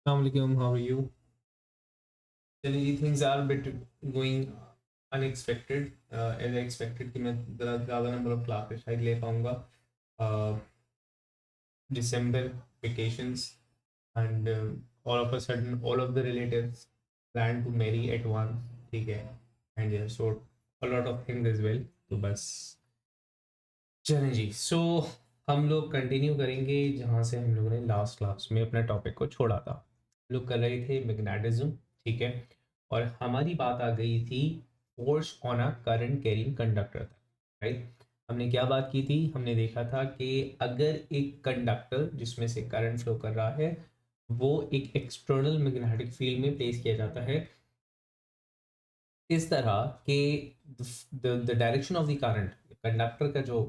Assalamualaikum, how are you? चलिए things are a bit going unexpected. As I expected कि मैं ज़्यादा number of classes शायद ले पाऊँगा December vacations and all of a sudden all of the relatives plan to marry at once. ठीक है, and yeah, so a lot of things as well. तो बस चलें जी. हम लोग कंटिन्यू करेंगे जहाँ से हम लोगों ने लास्ट क्लास में अपने टॉपिक को छोड़ा था. हम लोग कर रहे थे मैग्नेटिज्म. ठीक है, और हमारी बात आ गई थी force on a current carrying conductor. Right, हमने क्या बात की थी? हमने देखा था कि अगर एक कंडक्टर जिसमें से करंट फ्लो कर रहा है वो एक एक्सटर्नल मैग्नेटिक फील्ड में प्लेस किया जाता है इस तरह कि the direction of the current, conductor का जो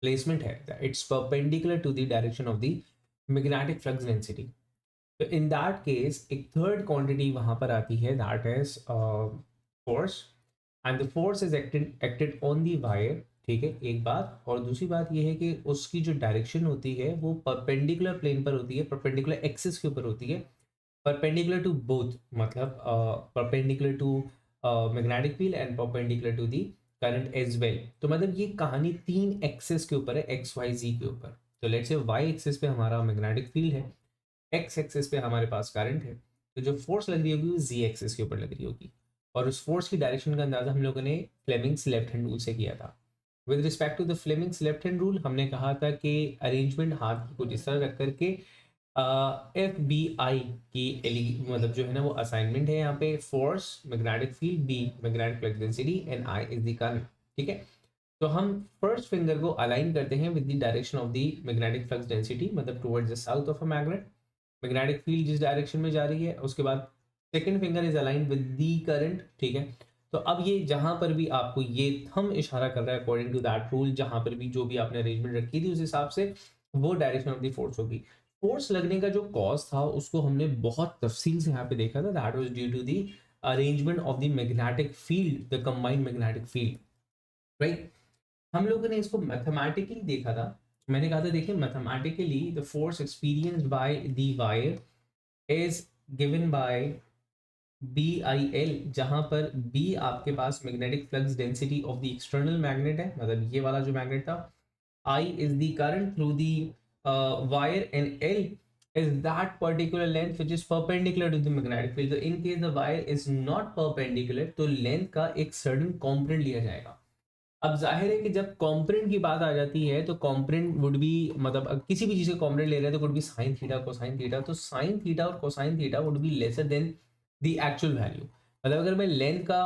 प्लेसमेंट है, it's perpendicular to the direction of the magnetic flux density. तो इन दैट केस एक थर्ड क्वांटिटी वहां पर आती है, that is force, and the force is acted on the wire. ठीक है, एक बात. और दूसरी बात यह है कि उसकी जो डायरेक्शन होती है वो परपेंडिकुलर प्लेन पर होती है, परपेंडिकुलर एक्सिस के ऊपर होती है, परपेंडिकुलर टू बोथ, मतलब perpendicular to magnetic field and perpendicular to the current as well. तो मतलब ये कहानी तीन एक्सिस के ऊपर है, एक्स वाई जी के ऊपर. तो लेट्स से वाई एक्सिस पे हमारा मैग्नेटिक फील्ड है, एक्स एक्सिस पे हमारे पास करंट है. तो जो फोर्स लग रही होगी वो जी एक्सिस के ऊपर लग रही होगी. और उस फोर्स की डायरेक्शन का अंदाजा हम लोगों ने फ्लेमिंग्स लेफ्ट हैंड रूल से किया था. With respect to the Fleming's left hand rule हमने कहा था कि अरेंजमेंट हाथ की कुछ इस तरह रख करके एफ बी आई की मतलब जो है ना वो असाइनमेंट है यहाँ पे. Force magnetic field, B magnetic flux density and I is the current. ठीक है, तो हम फर्स्ट फिंगर को अलाइन करते हैं with the direction of the magnetic flux density, मतलब towards the south of a magnet. Magnetic field जिस direction में जा रही है, उसके बाद second finger is aligned with the current. ठीक है, तो अब ये जहां पर भी आपको ये थंब इशारा कर रहा है अकॉर्डिंग टू दैट रूल, जहां पर भी जो भी आपने अरेंजमेंट रखी थी उस हिसाब से वो डायरेक्शन ऑफ द फोर्स होगी. फोर्स लगने का जो कॉज था उसको हमने बहुत तफसील से यहाँ पे देखा था. That was due to the arrangement of the magnetic field, the combined magnetic field. Right, हम लोगों ने इसको मैथमेटिकली देखा था. मैंने कहा था देखिए, mathematically the force experienced by the wire is given by B I L, जहां पर बी आपके पास magnetic flux density of the external magnet है, मतलब ये वाला जो मैग्नेट था. I is the current through the wire and L is that particular length which is perpendicular to the magnetic field. So in case the wire is not perpendicular तो length का एक certain component लिया जाएगा. अब जाहिर है कि जब कॉम्पोनेंट की बात आ जाती है तो कॉम्पोनेंट वुड बी, मतलब किसी भी चीज का कॉम्पोनेंट ले रहे हैं तो would be sine theta cosine theta. तो साइन थीटा और cosine theta would be lesser then the actual value. मतलब अगर मैं लेंथ का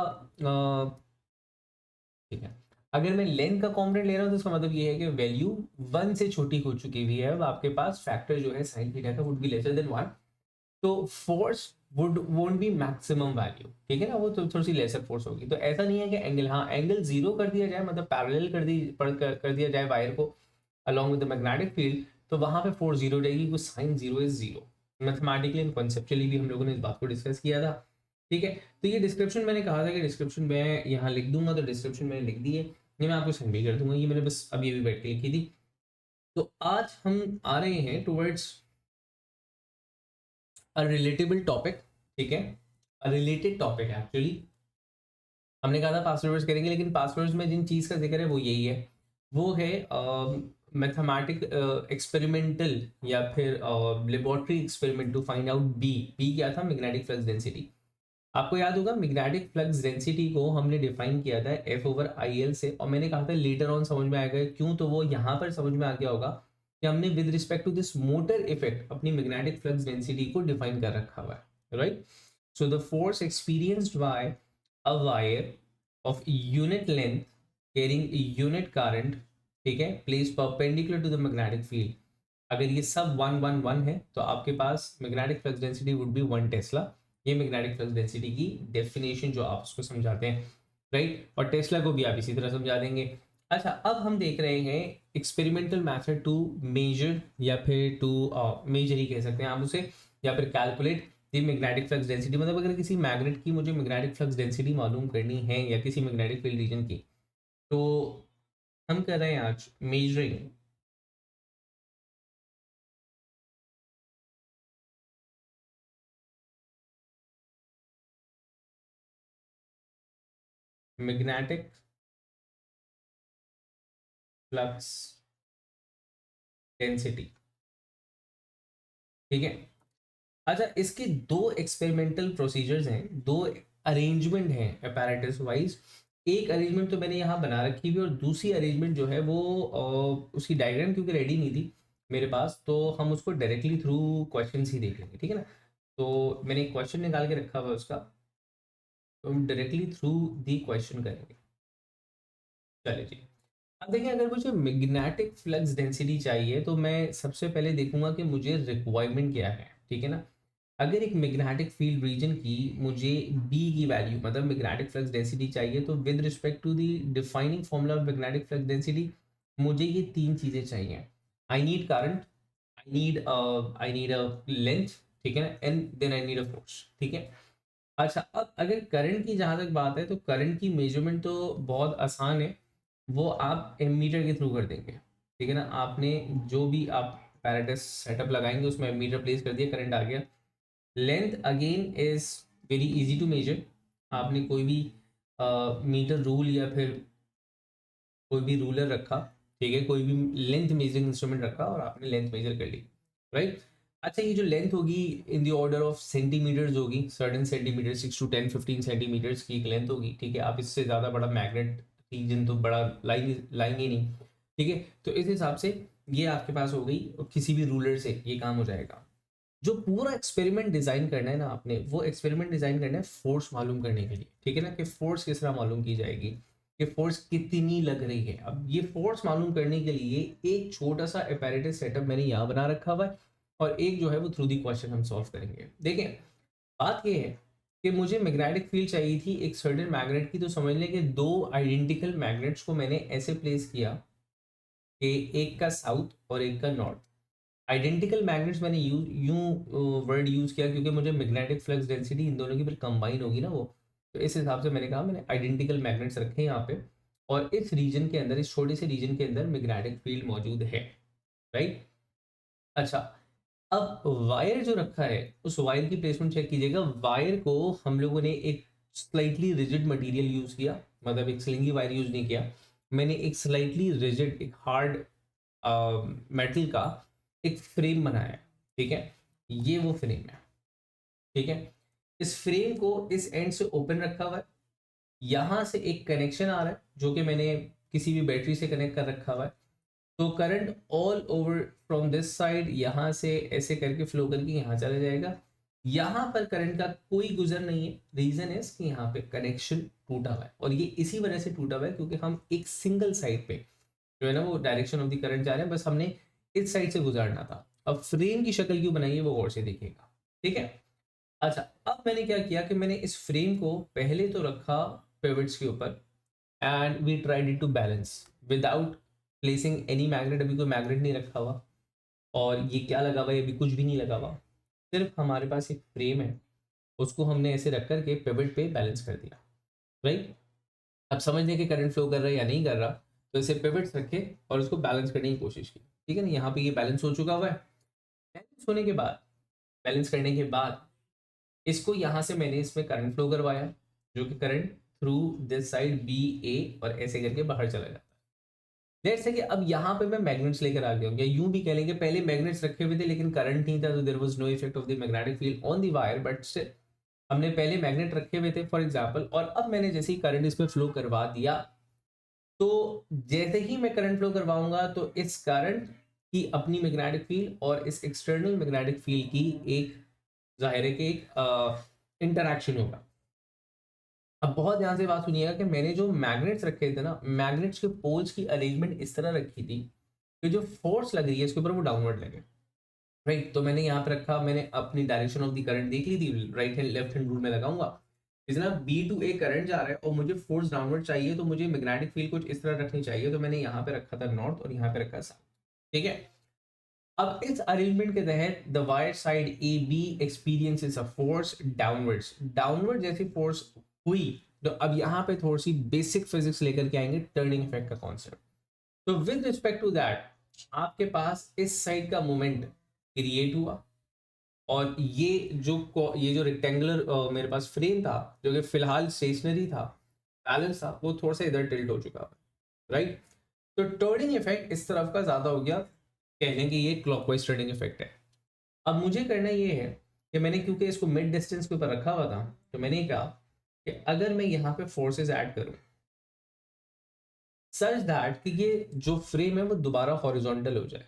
ठीक है, अगर मैं लेंथ का कॉम्पोनेंट ले रहा हूँ तो इसका मतलब ये है कि वैल्यू वन से छोटी हो चुकी हुई है. अब आपके पास फैक्टर जो है साइन थीटा का would be lesser than one. तो force would won't be maximum value. ठीक है ना, वो तो थोड़ी सी लेसर फोर्स होगी. तो ऐसा नहीं है कि एंगल, हाँ एंगल जीरो कर दिया जाए, मतलब पैरेलल कर दिया जाए वायर को along with the magnetic field, तो वहां पे फोर्स जीरो रहेगी, कुछ sine zero is zero. Mathematically and conceptually भी हम लोगों ने इस बात को डिस्कस किया था. ठीक है, तो ये डिस्क्रिप्शन मैंने कहा था कि डिस्क्रिप्शन में यहाँ लिख दूंगा, तो डिस्क्रिप्शन मैंने लिख दी है, ये मैं आपको सेंड भी कर दूंगा. ये मैंने बस अभी अभी बैठ के लिखी थी. तो आज हम आ रहे हैं टुवर्ड्स अ रिलेटेबल टॉपिक. ठीक है, अ रिलेटेड टॉपिक एक्चुअली. हमने कहा था पासवर्ड्स करेंगे, लेकिन पासवर्ड्स में जिन चीज़ का जिक्र है वो यही है, वो है मैथमेटिक एक्सपेरिमेंटल या फिर laboratory experiment to find out B. B क्या था? Magnetic flux density. आपको याद होगा मैग्नेटिक फ्लक्स डेंसिटी को हमने डिफाइन किया था एफ ओवर आई एल से, और मैंने कहा था लेटर ऑन समझ में आएगा क्यों, तो वो यहाँ पर समझ में आ गया होगा कि हमने with respect to this motor effect अपनी मैग्नेटिक फ्लक्स डेंसिटी को डिफाइन कर रखा हुआ है. Right, so the force experienced by a wire of unit length carrying a unit current, ठीक है, place perpendicular to the magnetic field. अगर ये सब वन वन वन है तो आपके पास magnetic flux density would be one tesla. ये मैग्नेटिक फ्लक्स डेंसिटी की डेफिनेशन जो आप उसको समझाते हैं. राइट, और टेस्ला को भी आप इसी तरह समझा देंगे. अच्छा, अब हम देख रहे हैं एक्सपेरिमेंटल मेथड टू मेजर, या फिर टू मेजर ही कह सकते हैं आप उसे, या फिर calculate the magnetic flux density. मतलब अगर किसी मैग्नेट की मुझे मैग्नेटिक फ्लक्स डेंसिटी मालूम करनी है या किसी मैग्नेटिक फील्ड रीजन की, तो हम कर रहे हैं आज मेजरिंग मैग्नेटिक फ्लक्स डेंसिटी। ठीक है। अच्छा, इसके दो एक्सपेरिमेंटल प्रोसीजर्स हैं, दो अरेंजमेंट हैं अपैरेटस वाइज। एक अरेंजमेंट तो मैंने यहाँ बना रखी हुई, और दूसरी अरेंजमेंट जो है वो उसकी डायग्राम क्योंकि रेडी नहीं थी मेरे पास, तो हम उसको डायरेक्टली थ्रू क्वेश्चन ही देखेंगे, ठीक है ना। तो मैंने एक क्वेश्चन निकाल के रखा हुआ है उसका, तो हम डायरेक्टली थ्रू दी क्वेश्चन करेंगे। चलिए जी। अब देखिए, अगर मुझे मैग्नेटिक फ्लक्स डेंसिटी चाहिए तो मैं सबसे पहले देखूंगा कि मुझे रिक्वायरमेंट क्या है, ठीक है ना। अगर एक मैग्नेटिक फील्ड रीजन की मुझे बी की वैल्यू, मतलब मैग्नेटिक फ्लक्स डेंसिटी चाहिए, तो with respect to the defining formula of magnetic flux density मुझे ये तीन चीजें चाहिए। I need current, I need a length, ठीक है ना, and then I need a force, ठीक है। अच्छा, अब अगर करंट की जहां तक बात है, तो करंट की मेजरमेंट तो बहुत आसान है, वो आप एमीटर के थ्रू कर देंगे, ठीक है ना। आपने जो भी आप पैराडाइस सेटअप लगाएंगे उसमें एमीटर प्लेस कर दिया, करंट आ गया। Length again is very easy to measure. आपने कोई भी मीटर रूल या फिर कोई भी रूलर रखा, ठीक है, कोई भी लेंथ मेजरिंग इंस्ट्रूमेंट रखा और आपने लेंथ मेजर कर ली, राइट। अच्छा, ये जो लेंथ होगी in the order of centimetres होगी, सर्टेन सेंटीमीटर, 6 to 10 15 सेंटीमीटर्स की एक लेंथ होगी, ठीक है। आप इससे ज़्यादा बड़ा मैग्नेट रीजन तो बड़ा लाएंगे नहीं, ठीक है। तो इस हिसाब से ये आपके पास हो गई, और किसी भी रूलर से ये काम हो जाएगा। जो पूरा एक्सपेरिमेंट डिजाइन करना है ना आपने, वो एक्सपेरिमेंट डिजाइन करना है फोर्स मालूम करने के लिए, ठीक है ना, कि फोर्स किस तरह मालूम की जाएगी, कि फोर्स कितनी लग रही है। अब ये फोर्स मालूम करने के लिए एक छोटा सा अपैरेटस सेटअप मैंने यहाँ बना रखा हुआ है, और एक जो है वो थ्रू दी क्वेश्चन हम सॉल्व करेंगे। देखें, बात ये है कि मुझे मैग्नेटिक फील्ड चाहिए थी एक सर्टेन मैग्नेट की, तो समझ लें कि दो आइडेंटिकल मैग्नेट्स को मैंने ऐसे प्लेस किया कि एक का साउथ और एक का नॉर्थ। आइडेंटिकल मैग्नेट्स मैंने यूं वर्ड यूज किया क्योंकि मुझे मैग्नेटिक फ्लक्स डेंसिटी इन दोनों की फिर कंबाइन होगी ना वो, तो इस हिसाब से मैंने कहा मैंने आइडेंटिकल मैग्नेट्स रखे हैं यहाँ पे, और इस रीजन के अंदर, इस छोटे से रीजन के अंदर मैग्नेटिक फील्ड मौजूद है, राइट। अच्छा, अब वायर जो रखा है उस वायर की प्लेसमेंट चेक कीजिएगा। वायर को हम लोगों ने एक स्लाइटली रिजिड मटेरियल यूज किया, मतलब एक स्लिंगी वायर यूज नहीं किया। मैंने एक स्लाइटली रिजिड, एक हार्ड मेटल का एक फ्रेम बनाया है, ठीक है। ये वो फ्रेम है, ठीक है। इस फ्रेम को इस एंड से ओपन रखा हुआ है, यहां से एक कनेक्शन आ रहा है जो कि मैंने किसी भी बैटरी से कनेक्ट कर रखा हुआ है। तो current all over from this side यहाँ से ऐसे करके फ्लो करके यहाँ चला जाएगा। यहाँ पर करंट का कोई गुजर नहीं है, रीजन है कि यहाँ पे कनेक्शन टूटा हुआ है, और ये इसी वजह से टूटा हुआ है क्योंकि हम एक सिंगल साइड पे जो है ना वो डायरेक्शन ऑफ द करंट जा रहे हैं, बस हमने इस साइड से गुजारना था। अब फ्रेम की शक्ल क्यों बनाई है वो और से देखिएगा, ठीक है। अच्छा, अब मैंने क्या किया कि मैंने इस फ्रेम को पहले तो रखा पिवट्स के ऊपर, and we tried it to balance without placing any magnet. अभी कोई मैग्नेट नहीं रखा हुआ, और ये क्या लगा हुआ है, अभी कुछ भी नहीं लगा हुआ, सिर्फ हमारे पास एक फ्रेम है, उसको हमने ऐसे रख करके पिवट पे बैलेंस कर दिया, राइट। अब समझने कि करंट फ्लो कर रहा है या नहीं कर रहा, तो इसे पिवट्स रखे और उसको बैलेंस करने की कोशिश की, ठीक है ना। यहाँ पे ये बैलेंस हो चुका हुआ है। बैलेंस होने के बाद, बैलेंस करने के बाद इसको यहाँ से मैंने इसमें करंट फ्लो करवाया, जो कि current through this side B A और ऐसे करके बाहर चला जाता है। लेट्स से कि अब यहाँ पे मैं मैग्नेट्स लेकर आ गया हूँ, या यूं भी कह लेंगे पहले मैग्नेट्स रखे हुए थे लेकिन करंट नहीं था, तो there was no effect of the magnetic field on the wire, but still हमने पहले मैग्नेट रखे हुए थे फॉर एग्जांपल, और अब मैंने जैसे ही करंट इसमें फ्लो करवा दिया, तो जैसे ही मैं करंट फ्लो करवाऊंगा तो इस करंट की अपनी मैग्नेटिक फील्ड और इस एक्सटर्नल मैग्नेटिक फील्ड की एक, जाहिर है कि एक इंटरैक्शन होगा। अब बहुत ध्यान से बात सुनिएगा कि मैंने जो मैग्नेट्स रखे थे ना, मैग्नेट्स के पोल्स की अरेंजमेंट इस तरह रखी थी कि जो फोर्स लग रही है इसके ऊपर वो डाउनवर्ड लगे, राइट। तो मैंने यहाँ पे रखा, मैंने अपनी डायरेक्शन ऑफ द करंट देख ली थी, right hand left hand rule में लगाऊंगा। इसलिए बी टू ए करंट जा रहा है और मुझे फोर्स डाउनवर्ड चाहिए, तो मुझे मैग्नेटिक फील्ड कुछ इस तरह रखनी चाहिए, तो मैंने यहाँ पे रखा था नॉर्थ और यहाँ पे रखा साउथ, ठीक है। अब इस अरेंजमेंट के तहत the wire side A B experiences a force downwards, downward जैसी फोर्स हुई, तो अब यहाँ पे थोड़ी सी बेसिक फिजिक्स लेकर के आएंगे, टर्निंग इफेक्ट का कॉन्सेप्ट। तो विद रिस्पेक्ट टू दैट, आपके पास इस साइड का मोमेंट क्रिएट हुआ, और ये जो रेक्टेंगुलर मेरे पास फ्रेम था जो कि फिलहाल स्टेशनरी था, बैलेंस था वो थोड़ा सा इधर टिल्ट हो चुका है, राइट। तो टर्निंग इफेक्ट इस तरफ का ज्यादा हो गया, कहने कि ये क्लॉकवाइज टर्निंग इफेक्ट है। अब मुझे करना ये है कि मैंने क्योंकि इसको मिड डिस्टेंस के ऊपर रखा हुआ था, तो मैंने ये कहा कि अगर मैं यहाँ पे फोर्सेस ऐड करूं सच दैट कि ये जो फ्रेम है वो दोबारा हॉरिजॉन्टल हो जाए,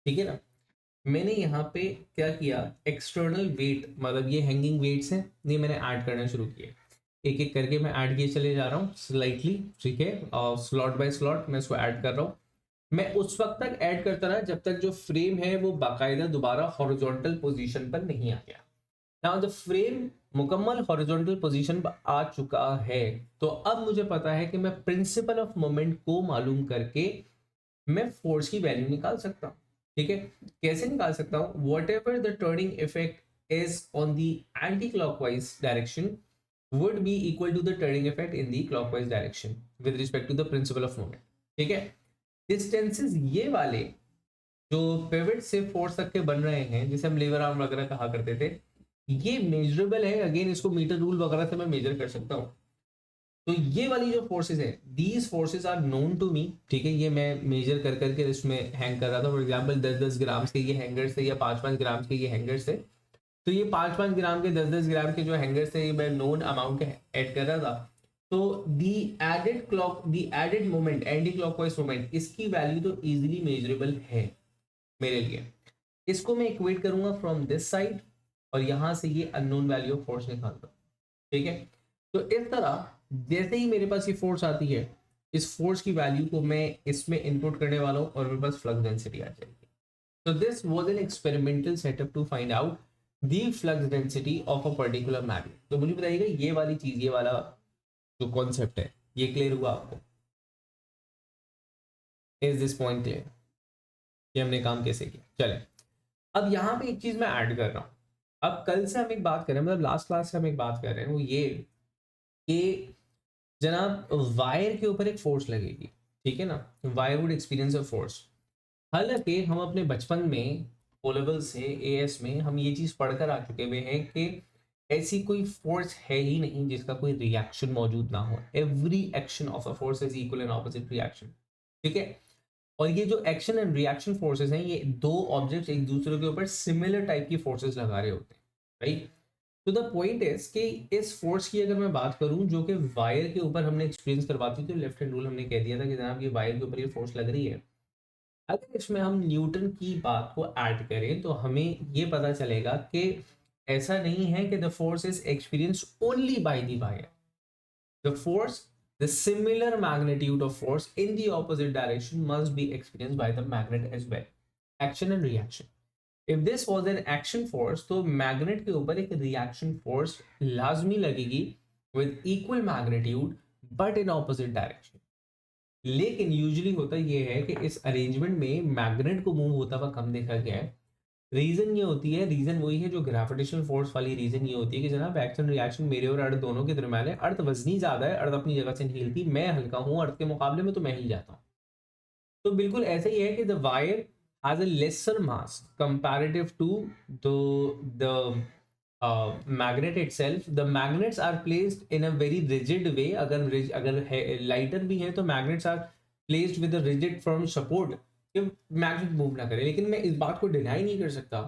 ठीक है ना। मैंने यहाँ पे क्या किया, एक्सटर्नल वेट, मतलब ये हैंगिंग वेट्स हैं, ये मैंने ऐड करना शुरू किए, एक एक करके मैं ऐड किए चले जा रहा हूँ स्लाइटली, ठीक है, और स्लॉट बाय स्लॉट मैं इसको ऐड कर रहा हूँ। मैं उस वक्त तक ऐड करता रहा जब तक जो फ्रेम है वो बाकायदा दोबारा हॉरिजॉन्टल पोजीशन पर नहीं आ गया। नाउ द फ्रेम मुकम्मल हॉरिजॉन्टल पोजीशन पर आ चुका है, तो अब मुझे पता है कि मैं प्रिंसिपल ऑफ मोमेंट को मालूम करके मैं फोर्स की वैल्यू निकाल सकता हूँ, ठीक है। कैसे निकाल सकता हूँ, what ever the turning effect is on the anti clockwise direction would be equal to the turning effect in the clockwise direction with respect to the principle of moment, ठीक है। डिस्टेंसेस ये वाले जो पिवट से force तक के बन रहे हैं, जिसे हम लेवर आर्म वगैरह कहा करते थे, ये मेजरेबल है, अगेन इसको मीटर रूल वगैरह से मैं मेजर कर सकता हूँ। तो ये वाली जो फोर्सेस है, these forces are known to me, ठीक है। ये मैं मेजर कर करके इसमें हैंग कर रहा था, फॉर एग्जांपल 10-10 ग्राम के ये हैंगर्स थे या 5-5 ग्राम के ये हैंगर्स थे। तो ये 5-5 ग्राम के 10-10 ग्राम के जो हैंगर्स थे, ये मैं नोन अमाउंट के ऐड कर रहा था। तो the added moment, anti clockwise moment, इसकी वैल्यू तो इजीली मेजरेबल है मेरे लिए। इसको मैं इक्वेट करूंगा फ्रॉम दिस साइड और यहां से ये अननोन वैल्यू ऑफ फोर्स निकालता हूं, ठीक है। तो इस तरह जैसे ही मेरे पास ये फोर्स आती है, इस फोर्स की वैल्यू को मैं इसमें इनपुट करने वाला हूं और मेरे पास फ्लक्स डेंसिटी आ जाएगी। तो this was an experimental setup to find out the flux density of a particular magnet. तो मुझे बताइएगा ये वाली चीज, ये वाला जो कॉन्सेप्ट है, ये क्लियर हुआ आपको? इज दिस पॉइंट क्लियर कि हमने काम कैसे किया? चले, अब यहाँ पे एक चीज मैं ऐड कर रहा हूँ। अब कल से हम एक बात कर रहे हैं, मतलब लास्ट क्लास से हम एक बात कर रहे हैं, वो ये कि जनाब वायर के ऊपर एक फोर्स लगेगी, ठीक है ना। Wire would experience a force. हालांकि हम अपने बचपन में ओ लेवल से एएस में हम ये चीज पढ़कर आ चुके हुए हैं कि ऐसी कोई फोर्स है ही नहीं जिसका कोई रिएक्शन मौजूद ना हो। Every action of a force is equal and opposite reaction, ठीक है। और ये जो एक्शन एंड रिएक्शन फोर्सेस हैं, ये दो ऑब्जेक्ट्स एक दूसरे के ऊपर सिमिलर टाइप की फोर्सेस लगा रहे होते हैं, राइट। तो द पॉइंट इज कि इस फोर्स की अगर मैं बात करूं जो कि वायर के ऊपर हमने एक्सपीरियंस करवाती थी, तो लेफ्ट हैंड रूल हमने कह दिया था कि जनाब ये वायर के ऊपर ये फोर्स लग रही है। अगर इसमें हम न्यूटन की बात को ऐड करें तो हमें ये पता चलेगा कि ऐसा नहीं है कि the force is experience only by the wire. The force, the similar magnitude of force in the opposite direction must be experienced by the magnet as well. Action and reaction. If this was an action force, तो magnet के ऊपर एक reaction force लाजमी लगेगी with equal magnitude but in opposite direction. लेकिन usually होता यह है कि इस अरेंजमेंट में मैग्नेट को मूव होता हुआ कम देखा गया है। रीजन ये होती है, रीजन वही है जो ग्रेविटेशनल फोर्स वाली रीजन ये होती है कि जनाब एक्शन रिएक्शन मेरे और अर्थ दोनों के दरम्यान है। अर्थ वजनी ज्यादा है, अर्थ अपनी जगह से नहीं हिलती, मैं हल्का हूं अर्थ के मुकाबले में, तो मैं हिल जाता हूँ। तो बिल्कुल ऐसा ही है कि the wire has a lesser mass comparative to the magnet itself. The magnets are placed in a very rigid way. अगर लाइटर भी है तो magnets are placed with a rigid firm support कि मैग्नेट मूव ना करे। लेकिन मैं इस बात को डिनाई नहीं कर सकता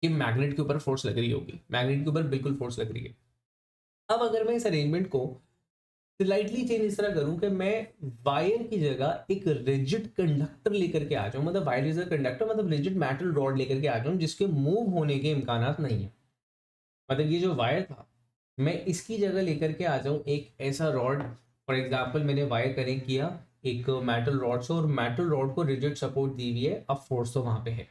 कि मैग्नेट के ऊपर फोर्स लग रही होगी, मैग्नेट के ऊपर बिल्कुल फोर्स लग रही है। अब अगर मैं इस अरेंजमेंट को स्लाइटली चेंज इस तरह करूं कि मैं वायर की जगह एक रिजिड कंडक्टर लेकर के आ जाऊं, मतलब वायर इज अ कंडक्टर, मतलब रिजिड मेटल रॉड लेकर के आ जाऊं जिसके मूव होने के इम्कान नहीं है। मतलब ये जो वायर था, मैं इसकी जगह लेकर के आ जाऊं एक ऐसा रॉड, फॉर एग्जाम्पल मैंने वायर कनेक्ट किया एक मेटल रॉड से और मेटल रॉड को रिजिड सपोर्ट दी हुई है, अब फोर्स तो वहां पे है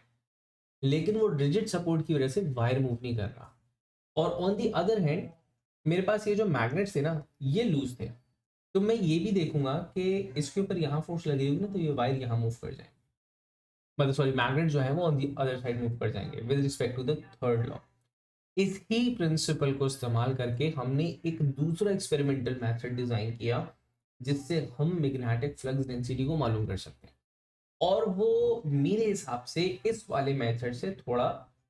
लेकिन वो रिजिड सपोर्ट की वजह से वायर मूव नहीं कर रहा। और ऑन दी अदर हैंड मेरे पास ये जो मैग्नेट्स थे ना, ये लूज थे। तो मैं ये भी देखूंगा कि इसके ऊपर यहाँ फोर्स लगी हुई ना, तो ये वायर यहाँ मूव कर जाएंगे, मतलब सॉरी मैग्नेट जो है वो on the other side move कर जाएंगे with respect to the third law. इस ही प्रिंसिपल को इस्तेमाल करके हमने एक दूसरा एक्सपेरिमेंटल मेथड डिजाइन किया जिससे हम मैग्नेटिक फ्लक्स डेंसिटी को मालूम कर सकते हैं। और वो मेरे हिसाब से इस वाले मेथड से थोड़ा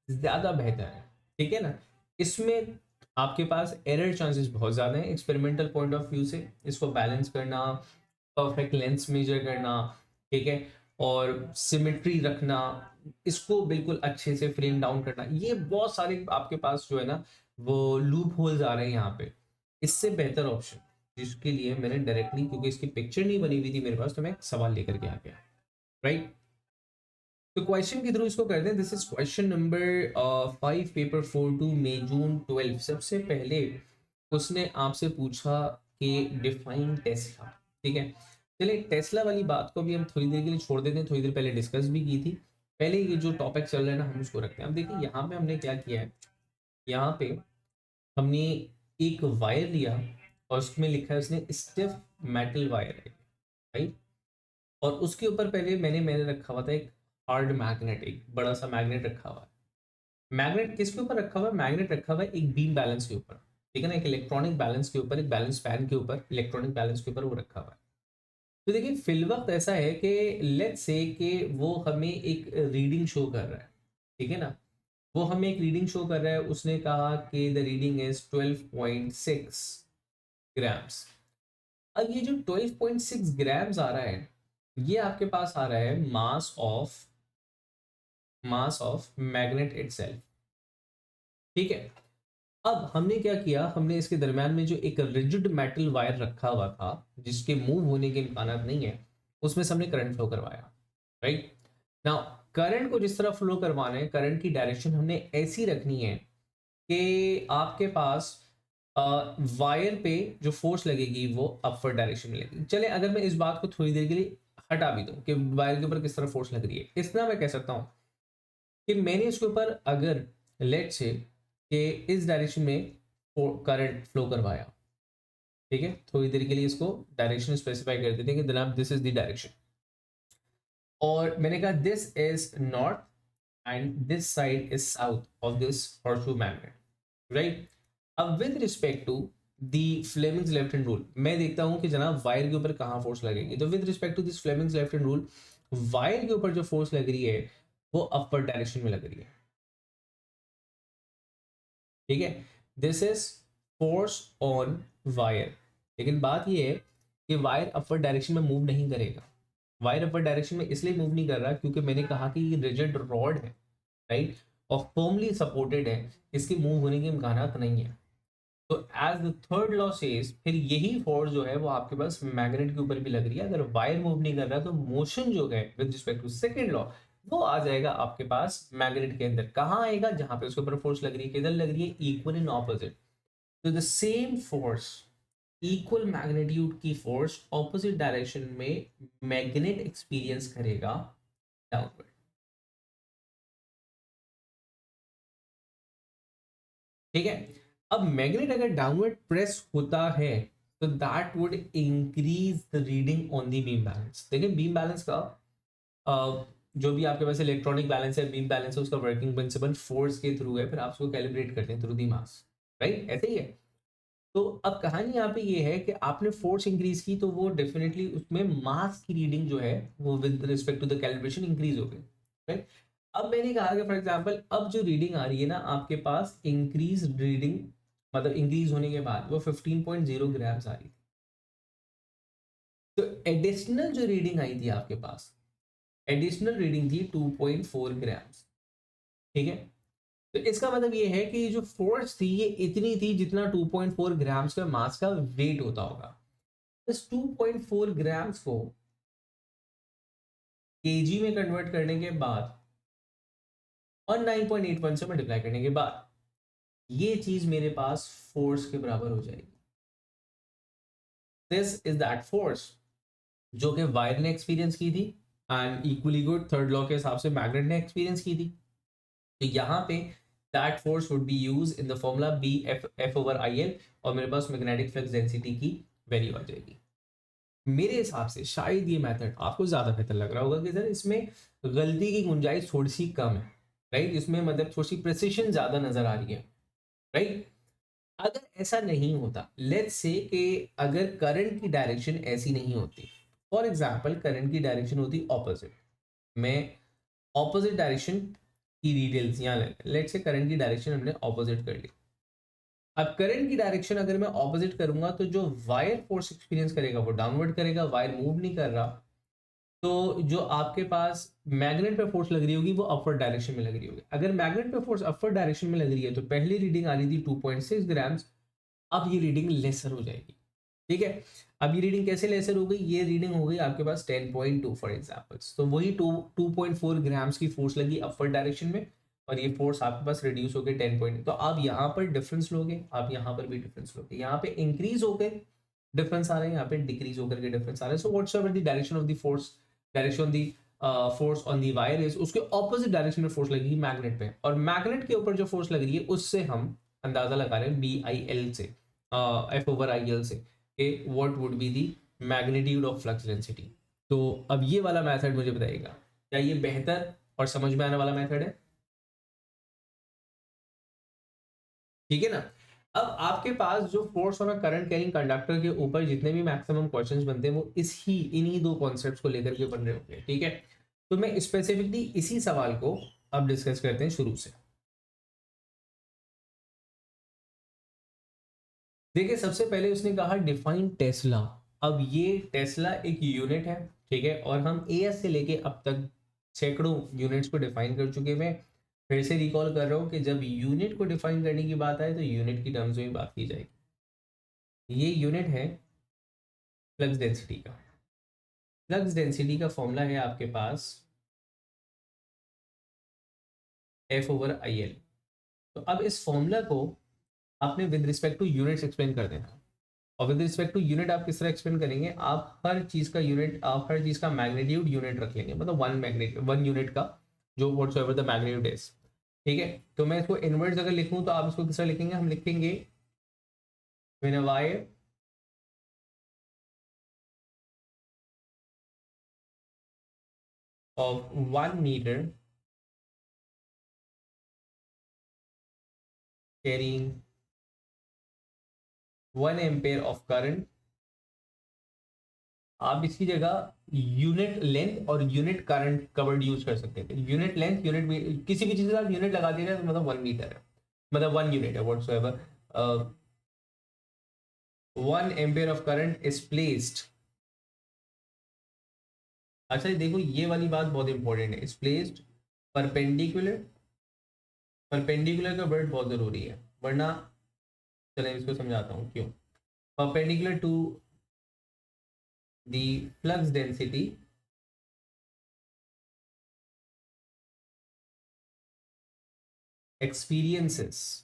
ज्यादा बेहतर है, ठीक है ना। इसमें आपके पास एरर चांसेस बहुत ज़्यादा हैं एक्सपेरिमेंटल पॉइंट ऑफ व्यू से, इसको बैलेंस करना, परफेक्ट लेंस मेजर करना, ठीक है, और सिमेट्री रखना, इसको बिल्कुल अच्छे से फ्रेम डाउन करना, ये बहुत सारे आपके पास जो है ना वो लूप होल्स आ रहे हैं यहाँ पे। इससे बेहतर ऑप्शन जिसके लिए मैंने डायरेक्टली, क्योंकि इसकी पिक्चर नहीं बनी हुई थी मेरे पास, तो मैं एक सवाल लेकर के आ गया, राइट। तो क्वेश्चन के थ्रू इसको करते हैं। This is question number 5 paper 4 मई जून 12। सबसे पहले उसने आपसे पूछा कि डिफाइन टेस्ला, ठीक है। चलिए टेस्ला वाली बात को भी हम थोड़ी देर के लिए छोड़ देते हैं, थोड़ी देर पहले डिस्कस भी की थी। पहले ये जो टॉपिक चल रहा है ना हम उसको रखते हैं। अब देखिए यहाँ पे हमने क्या किया है, यहाँ पे हमने एक वायर लिया और उसमें लिखा है उसने स्टिफ मेटल वायर है, राइट। और उसके ऊपर पहले मैंने मैंने रखा हुआ था एक हार्ड मैग्नेट, एक बड़ा सा मैग्नेट रखा हुआ है। मैग्नेट किसके ऊपर रखा हुआ है? मैग्नेट रखा हुआ है एक बीम बैलेंस के ऊपर, ठीक है ना, एक इलेक्ट्रॉनिक बैलेंस के ऊपर, एक बैलेंस फैन के ऊपर, इलेक्ट्रॉनिक बैलेंस के ऊपर वो रखा हुआ है। तो देखिए फिल वक्त ऐसा है कि लेट्स से कि वो हमें एक रीडिंग शो कर रहा है, ठीक है ना, वो हमें एक रीडिंग शो कर रहा है। उसने कहा कि द रीडिंग इज 12.6 ग्राम्स। अब ये जो 12.6 ग्राम्स आ रहा है, ये आपके पास आ रहा है मास ऑफ मैग्नेट इटसेल्फ, ठीक है। अब हमने क्या किया, हमने इसके दरम्यान में जो एक रिजिड मेटल वायर रखा हुआ था जिसके मूव होने के इम्कान नहीं है, उसमें से हमने करंट फ्लो करवाया, राइट। नाउ करंट को जिस तरह फ्लो करवाना है, करंट की डायरेक्शन हमने ऐसी रखनी है कि आपके पास वायर पे जो फोर्स लगेगी वो अपवर्ड डायरेक्शन में लगेगी। चले अगर मैं इस बात को थोड़ी देर के लिए हटा भी दूं कि वायर के ऊपर किस तरह फोर्स लग रही है, इतना मैं कह सकता हूं कि मैंने इसके ऊपर अगर लेट से कि इस डायरेक्शन में करंट फ्लो करवाया, ठीक है, थोड़ी देर के लिए इसको डायरेक्शन स्पेसिफाई कर देते हैं कि जनाब दिस इज द डायरेक्शन, और मैंने कहा this is north and this side is south of this horseshoe magnet, right. अब with respect to the Fleming's left hand rule, मैं देखता हूं कि जनाब वायर के ऊपर कहाँ फोर्स लगेगी। तो with respect to this Fleming's left hand rule, wire के ऊपर जो फोर्स लग रही है वो अपवर्ड डायरेक्शन में लग रही है, ठीक है। This is force on wire. लेकिन बात यह है कि वायर अपवर्ड डायरेक्शन में मूव नहीं करेगा। वायर अपवर्ड डायरेक्शन में इसलिए मूव नहीं कर रहा क्योंकि मैंने कहा कि ये रिजिड रॉड है, राइट, और फर्मली सपोर्टेड है, इसके मूव होने के इम्कान नहीं है। तो as the third law says, फिर यही फोर्स जो है वो आपके पास मैग्नेट के ऊपर भी लग रही है। अगर वायर मूव नहीं कर रहा तो मोशन जो है with respect to second law वो आ जाएगा आपके पास मैग्नेट के अंदर। कहाँ आएगा? जहां पे उसके ऊपर फोर्स लग रही है। किधर लग रही है? Equal in opposite. तो the same force, equal magnitude की फोर्स ऑपोजिट डायरेक्शन में मैग्नेट एक्सपीरियंस करेगा डाउनवर्ड, ठीक है। अब मैग्नेट अगर डाउनवर्ड प्रेस होता है तो that would increase the reading on the beam balance. देखिए बीम बैलेंस का जो भी आपके पास इलेक्ट्रॉनिक बैलेंस है, बीम बैलेंस है, उसका वर्किंग प्रिंसिपल फोर्स के थ्रू है, फिर आप उसको कैलिब्रेट करते हैं थ्रू दी मास, राइट, ऐसे ही है। तो अब कहानी यहाँ पे ये है कि आपने फोर्स इंक्रीज की तो वो डेफिनेटली उसमें मास की रीडिंग जो है वो with respect to the calibration increase हो गई, राइट। अब मैंने कहा कि फॉर एग्जांपल अब जो रीडिंग आ रही है ना आपके पास इंक्रीज रीडिंग, मतलब इंक्रीज होने के बाद वो 15.0 ग्राम्स आ रही थी। तो एडिशनल जो रीडिंग आई थी आपके पास, एडिशनल रीडिंग थी 2.4 ग्राम्स, ठीक है। तो इसका मतलब ये है कि जो फोर्स थी ये इतनी थी जितना 2.4 ग्राम्स का मास का वेट होता होगा। इस 2.4 ग्राम्स को केजी में कन्वर्ट करने के बाद और 9.81 से मल्टीप्लाई करने के बाद ये चीज मेरे पास फोर्स के बराबर हो जाएगी। दिस इज दैट फोर्स जो कि वायर ने एक्सपीरियंस की थी and equally good third law के हिसाब से मैग्नेट ने एक्सपीरियंस की थी। तो यहाँ पे that force would be use in the formula B F over I L, और मेरे पास मैग्नेटिक फ्लक्स डेंसिटी की वैल्यू आ जाएगी। मेरे हिसाब से शायद ये मेथड आपको ज्यादा बेहतर लग रहा होगा कि सर इसमें गलती की गुंजाइश थोड़ी सी कम है, राइट, इसमें मतलब थोड़ी सी प्रिसिशन ज्यादा नजर आ रही है, राइट। अगर ऐसा नहीं होता, लेट्स से कि अगर करंट की डायरेक्शन ऐसी नहीं होती, फॉर एग्जांपल करंट की डायरेक्शन होती ऑपोजिट, मैं ऑपोजिट डायरेक्शन की डिटेल्स यहाँ लेट्स से करंट की डायरेक्शन हमने ऑपोजिट कर ली। अब करंट की डायरेक्शन अगर मैं ऑपोजिट करूंगा तो जो वायर फोर्स एक्सपीरियंस करेगा वो डाउनवर्ड करेगा, वायर मूव नहीं कर रहा। तो जो आपके पास मैग्नेट पे फोर्स लग रही होगी वो अपवर्ड डायरेक्शन में लग रही होगी। अगर मैग्नेट पे फोर्स अपवर्ड डायरेक्शन में लग रही है तो पहली रीडिंग आ रही थी 2.6 ग्राम्स, अब ये रीडिंग लेसर हो जाएगी। ठीक है, अब ये रीडिंग कैसे लेसर हो गई, ये रीडिंग हो गई आपके पास 10.2 फॉर एग्जांपल्स। तो वही 2.4 ग्राम्स की फोर्स लगी अपवर्ड डायरेक्शन में, और ये फोर्स आपके पास रिड्यूस हो गई 10 पॉइंट। तो आप यहाँ पर डिफरेंस लोगे, आप यहाँ पर भी डिफरेंस लोगे, यहाँ पे इंक्रीज होकर डिफरेंस आ रहे हैं, यहाँ पे डिक्रीज होकर के डिफरेंस आ रहे हैं। So whatsoever the direction of the force, direction the force on the wire is, उसके ऑपोजिट डायरेक्शन में फोर्स लगेगी मैग्नेट पे, और मैग्नेट के ऊपर जो फोर्स लग रही है उससे हम अंदाजा लगा रहे हैं बी आई एल से, एफ ओवर आई एल से, कि what would be the magnitude of flux density. तो अब ये वाला मेथड मुझे बताइएगा, क्या ये बेहतर और समझ में आने वाला मेथड है? ठीक है ना। अब आपके पास जो फोर्स और करंट कैरिंग कंडक्टर के ऊपर जितने भी मैक्सिमम क्वेश्चंस बनते हैं वो इन्हीं दो कॉन्सेप्ट्स को लेकर के बन रहे होंगे। ठीक है, तो मैं स्पेसिफिकली इसी सवाल को अब डिस्कस करते हैं शुरू से। देखिए, सबसे पहले उसने कहा डिफाइन टेस्ला। अब ये टेस्ला एक यूनिट है, ठीक है, और हम एएस से लेके अब तक सैकड़ों यूनिट्स को डिफाइन कर चुके हैं। फिर से रिकॉल कर रहा हूँ कि जब यूनिट को डिफाइन करने की बात आए तो यूनिट की टर्म्स में बात की जाएगी। ये यूनिट है फ्लक्स डेंसिटी का। फ्लक्स डेंसिटी का फॉर्मूला है आपके पास एफ ओवर आई एल। तो अब इस फॉर्मूला को आपने with respect two units explain कर देना। और विद रिस्पेक्ट टू यूनिट आप किस तरह एक्सप्लेन करेंगे, आप हर चीज़ का यूनिट, आप हर चीज़ का मैग्नीट्यूड यूनिट रख लेंगे, मतलब वन यूनिट का जो व्हाटसोएवर द मैग्नीट्यूड इज। ठीक है, तो मैं इसको इनवर्स अगर लिखूं तो आप इसको किस तरह लिखेंगे, हम लिखेंगे when a wire of 1 meter carrying 1 ampere of current, आप इसकी जगह यूनिट लेंथ और यूनिट करंट कवर्ड यूज कर सकते थे। यूनिट लेंथ, यूनिट किसी भी चीज के साथ यूनिट लगा दिया जाए तो मतलब 1 मीटर है, मतलब 1 यूनिट है whatsoever. 1 ampere of current is placed. अच्छा देखो, ये वाली बात बहुत इंपॉर्टेंट है, इज प्लेस्ड परपेंडिकुलर। परपेंडिकुलर का वर्ड बहुत जरूरी है, वरना चलें इसको समझाता हूँ क्यों। Perpendicular to the flux density experiences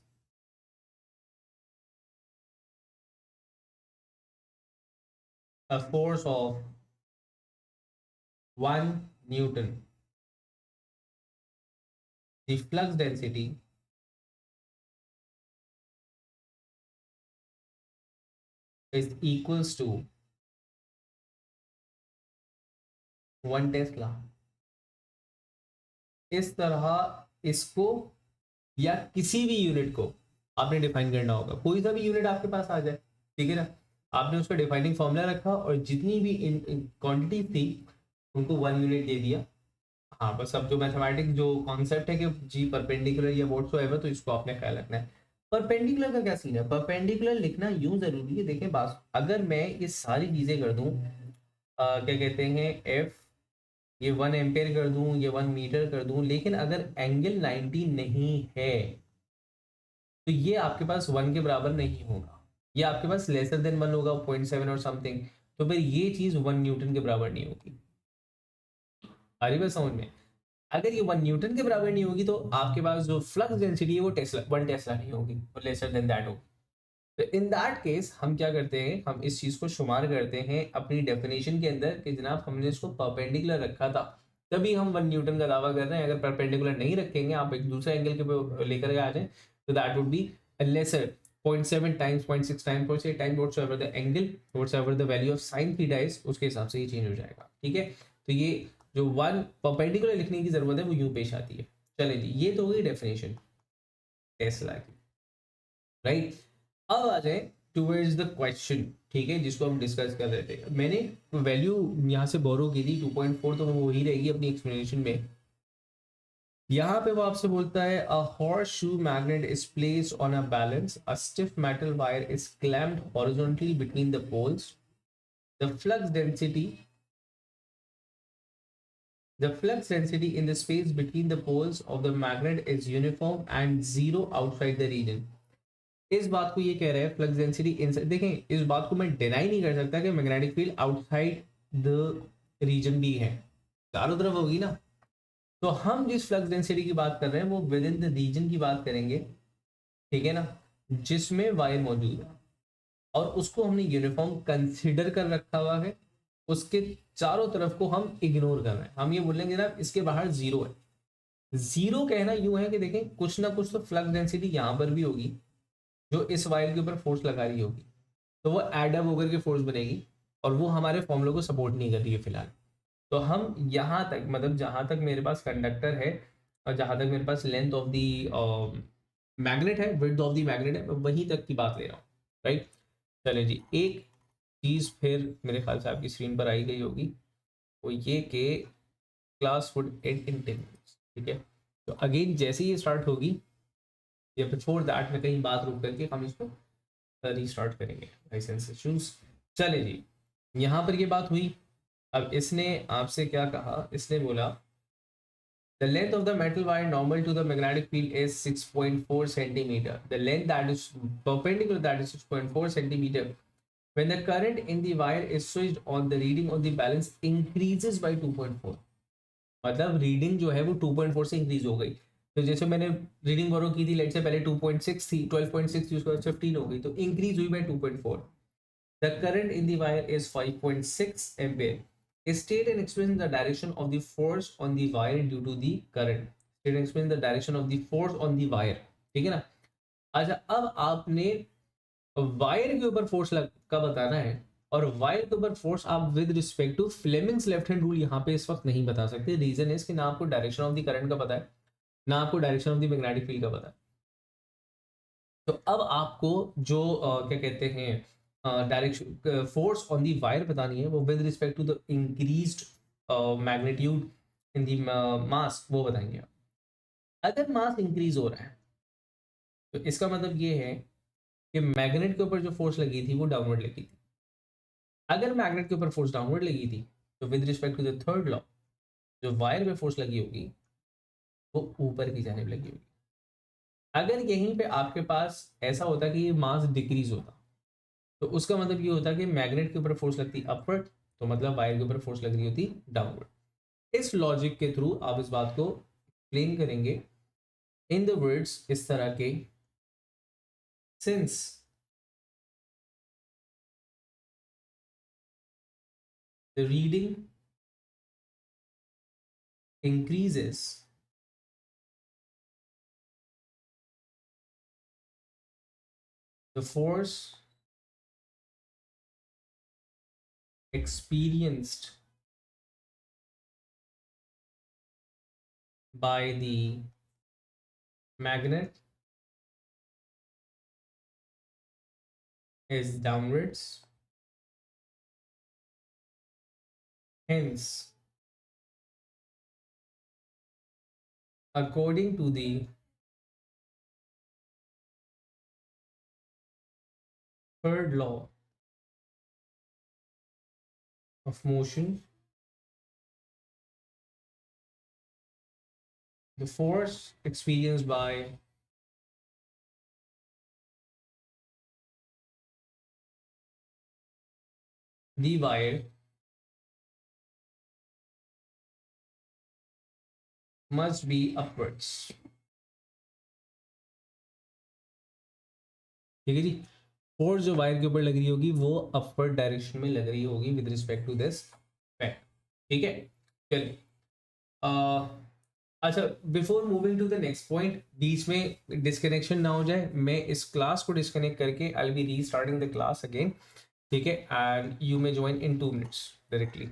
a force of 1 Newton. The flux density is equals to 1 Tesla. इस तरह इसको या किसी भी यूनिट को आपने डिफाइन करना होगा। कोई सा भी यूनिट आपके पास आ जाए, ठीक है ना, आपने उसका डिफाइनिंग फॉर्मूला रखा और जितनी भी क्वांटिटी थी उनको 1 यूनिट दे दिया। हाँ, बस अब जो मैथमेटिक जो कॉन्सेप्ट है कि जी परपेंडिकुलर या व्हाटसोएवर, तो इसको आपने ख्याल रखना है। परपेंडिकुलर का क्या सीन है, परपेंडिकुलर लिखना यूं जरूरी है। देखें बात, अगर मैं ये सारी चीजें कर दूं, क्या कहते हैं, एफ, ये 1 एम्पेयर कर दूं, ये 1 मीटर कर दूं, लेकिन अगर एंगल 90 नहीं है तो ये आपके पास 1 के बराबर नहीं होगा, ये आपके पास लेसर देन 1 होगा, 0.7 और समथिंग। तो फिर ये चीज 1 न्यूटन के बराबर नहीं होगी। आ रही बात समझ में? अगर ये 1 न्यूटन के बराबर नहीं होगी तो आपके पास जो फ्लक्स डेंसिटी है वो टेस्ला 1 टेस्ला नहीं होगी, वो लेसर देन दैट होगी। तो इन दैट केस हम क्या करते हैं, हम इस चीज को शुमार करते हैं अपनी डेफिनेशन के अंदर कि जनाब हमने इसको परपेंडिकुलर रखा था, तभी हम 1 न्यूटन का दावा कर रहे हैं। अगर परपेंडिकुलर नहीं रखेंगे, आप एक दूसरे एंगल के लेकर आ जाए, तो that would be laser 0.7 times, 0.6 times, 0.8 times, whatsoever the angle, whatsoever the value of sine theta is, उसके हिसाब से ये चेंज हो जाएगा। ठीक है, तो ये जो 1 परपेंडिकुलर लिखने की जरूरत है वो यूं पेश आती है। चले जी, ये तो हो गई डेफिनेशन टेस्ला की, राइट। अब आ जाए टूवर्ड्स द क्वेश्चन, ठीक है, जिसको हम डिस्कस कर रहे थे। मैंने वैल्यू यहाँ से बोरो की थी 2.4, तो वो वही रहेगी अपनी एक्सप्लेनेशन में। यहाँ पे वो आपसे बोलता है a horseshoe magnet is placed on a balance, a stiff metal wire is clamped horizontally between the poles, the flux density in the space between the poles of the magnet is uniform and zero outside the region. इस बात को ये कह रहा है flux density inside, देखें इस बात को मैं डिनाई नहीं कर सकता कि magnetic field outside the region भी है, चारों तरफ होगी ना। तो हम जिस फ्लक्स डेंसिटी की बात कर रहे हैं वो विद इन द रीजन की बात करेंगे, ठीक है ना, जिसमें वायर मौजूद है, और उसको हमने यूनिफॉर्म कंसिडर कर रखा हुआ है, उसके चारों तरफ को हम इग्नोर कर रहे हैं। हम ये बोलेंगे ना इसके बाहर जीरो है। जीरो कहना यूं है कि देखें कुछ ना कुछ तो फ्लक्स डेंसिटी यहाँ पर भी होगी जो इस वायर के ऊपर फोर्स लगा रही होगी, तो वो एड अप होकर के फोर्स बनेगी, और वो हमारे फॉर्मूले को सपोर्ट नहीं कर रही है फिलहाल। तो हम यहाँ तक, मतलब जहाँ तक मेरे पास कंडक्टर है और जहाँ तक मेरे पास लेंथ ऑफ द मैग्नेट है, विड्थ ऑफ द मैग्नेट है, मैं वहीं तक की बात ले रहा हूँ, राइट। चले जी, एक चीज़ फिर मेरे ख्याल से आपकी स्क्रीन पर आई गई होगी, वो ये कि class would and in 10 minutes, ठीक है। तो अगेन जैसे ही स्टार्ट होगी या बिफोर दैट में कहीं बात रुक करके हम इसको रीस्टार्ट करेंगे, लाइसेंस इश्यूज। चले जी, यहाँ पर ये बात हुई। अब इसने आपसे क्या कहा, इसने बोला the length of the metal wire normal to the magnetic field is 6.4 centimeter. The length that is perpendicular, that is 6.4 centimeter. When the current in the wire is switched on, the reading of the balance increases by 2.4. मतलब reading जो है वो 2.4 से increase हो गई। तो जैसे मैंने रीडिंग बोरो की थी, लेट से पहले 2.6 थी, 12.6 थी, उसके बाद 15 हो गई, तो इंक्रीज हुई bye 2.4। The current in the wire is 5.6 ampere. State and explain the direction of the force on the wire due to the current. State and explain the direction of the force on the wire. ठीक है ना। अच्छा, अब आपने wire के ऊपर force का बताना है, और वायर के ऊपर फोर्स आप with respect to Fleming's left hand rule यहाँ पे इस वक्त नहीं बता सकते। रीजन इज कि ना आपको डायरेक्शन ऑफ द करंट का पता है, ना आपको direction of the magnetic field का पता है। तो अब आपको जो क्या कहते हैं direction force on the wire बतानी है, वो with respect to the increased magnitude in the mass, वो बताएंगे आप। अगर मास इंक्रीज हो रहा है तो इसका मतलब ये है कि मैग्नेट के ऊपर जो फोर्स लगी थी वो डाउनवर्ड लगी थी। अगर मैग्नेट के ऊपर फोर्स डाउनवर्ड लगी थी तो with respect to the third law, जो वायर पे फोर्स लगी होगी वो ऊपर की जाने लगी होगी। अगर यहीं पे आपके पास ऐसा होता कि ये मास डिक्रीज होता, तो उसका मतलब ये होता कि मैग्नेट के ऊपर फोर्स लगती अपवर्ड, तो मतलब वायर के ऊपर फोर्स लग रही होती डाउनवर्ड। इस लॉजिक के थ्रू आप इस बात को एक्सप्लेन करेंगे इन द वर्ड्स इस तरह के, since the reading increases the force experienced by the magnet is downwards, hence according to the third law of motion, the force experienced by the wire must be upwards। ठीक है जी, force जो wire के ऊपर लग रही होगी वो upward direction में लग रही होगी with respect to this fact. ठीक है, चलिए। अच्छा, before moving to the next point, बीच में डिस्कनेक्शन ना हो जाए, मैं इस क्लास को डिस्कनेक्ट करके I will be restarting the class again, ठीक है, and you may join in 2 minutes directly.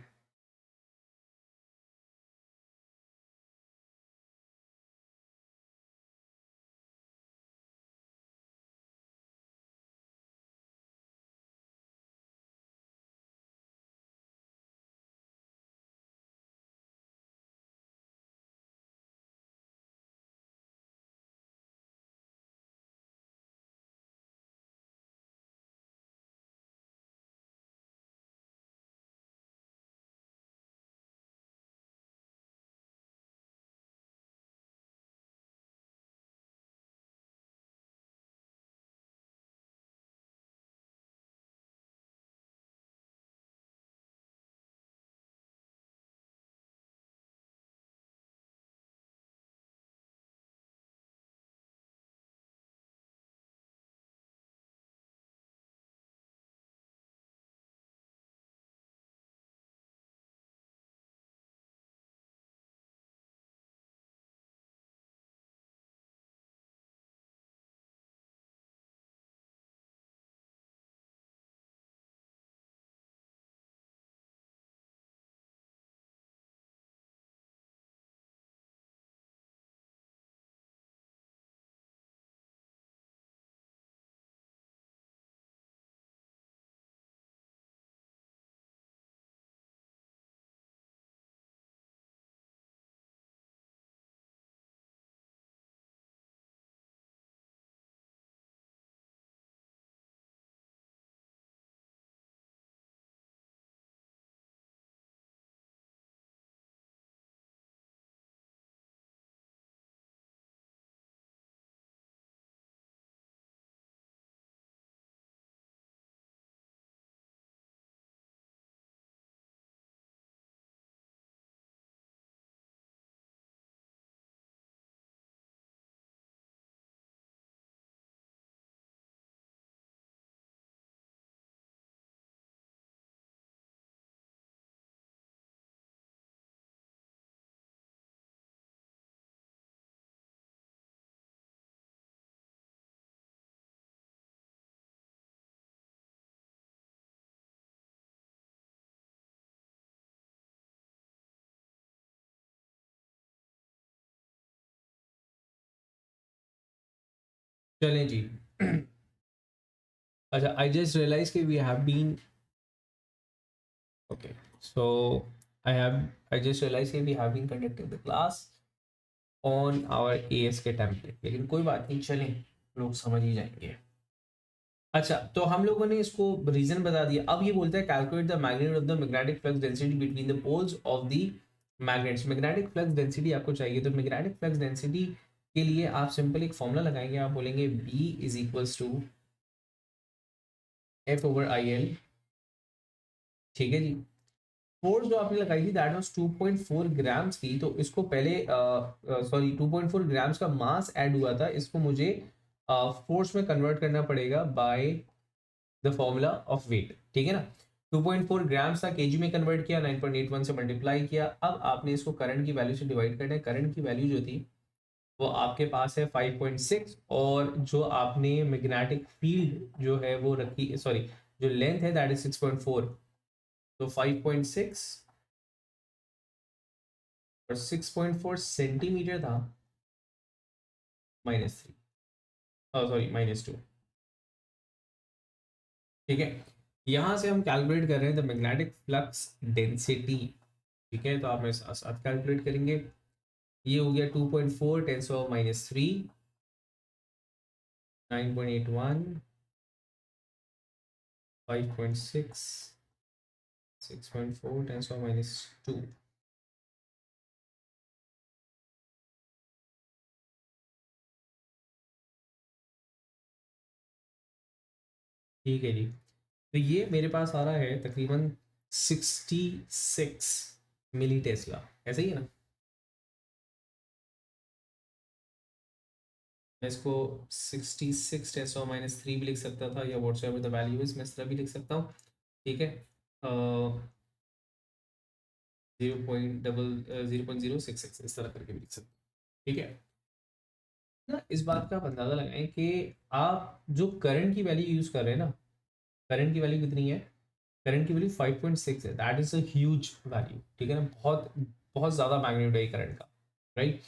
चलें जी। अच्छा, आई जस्ट रियलाइज कि we have been okay, so I just realize कि we have been conducting the class on our AS K template, लेकिन कोई बात नहीं, चलें, लोग समझ ही जाएंगे। अच्छा, तो हम लोगों ने इसको रीजन बता दिया। अब ये बोलता है calculate the magnitude of the magnetic flux density between the poles of the magnets. Magnetic flux density आपको चाहिए, तो मैग्नेटिक फ्लक्स डेंसिटी के लिए आप सिंपल एक फॉर्मूला लगाएंगे। आप बोलेंगे B is equals to F over IL। ठीक है जी। फोर्स जो आपने लगाई थी दैट वाज 2.4 ग्राम्स की, तो इसको पहले सॉरी 2.4 ग्राम्स का मास ऐड हुआ था, इसको मुझे फोर्स में कन्वर्ट करना पड़ेगा by the formula of weight. ठीक है ना। 2.4 ग्राम्स था, केजी में कन्वर्ट किया, 9.81 से मल्टीप्लाई किया। अब आपने इसको करंट की वैल्यू से डिवाइड करना है। करंट की वैल्यू जो थी वो आपके पास है 5.6, और जो आपने मैग्नेटिक फील्ड जो है वो रखी, सॉरी जो लेंथ है दैट इज 6.4, तो 5.6 और 6.4 सेंटीमीटर था, -3, सॉरी -2। ठीक है, यहां से हम कैलकुलेट कर रहे हैं द मैग्नेटिक फ्लक्स डेंसिटी। ठीक है, तो आप मेरे साथ साथ कैलकुलेट करेंगे। ये हो गया 2.4 10⁻³ 9.81 5.6 6.4 10⁻²। ठीक है जी, तो ये मेरे पास आ रहा है तकरीबन 66 मिली टेस्ला, ऐसा ही है ना। मैं इसको 66 10⁻³ भी लिख सकता था, या व्हाट्सएवर द वैल्यू इज मैं इस तरह भी लिख सकता हूँ। ठीक है, 0.0066 इस तरह करके भी लिख सकते हैं। ठीक है ना, इस बात का आप अंदाजा लगाएं कि आप जो करंट की वैल्यू यूज कर रहे हैं ना, करंट की वैल्यू कितनी है, करंट की वैल्यू 5.6 है, that is a huge value. ठीक है ना, बहुत बहुत ज़्यादा मैग्नीट्यूड है करंट का, राइट।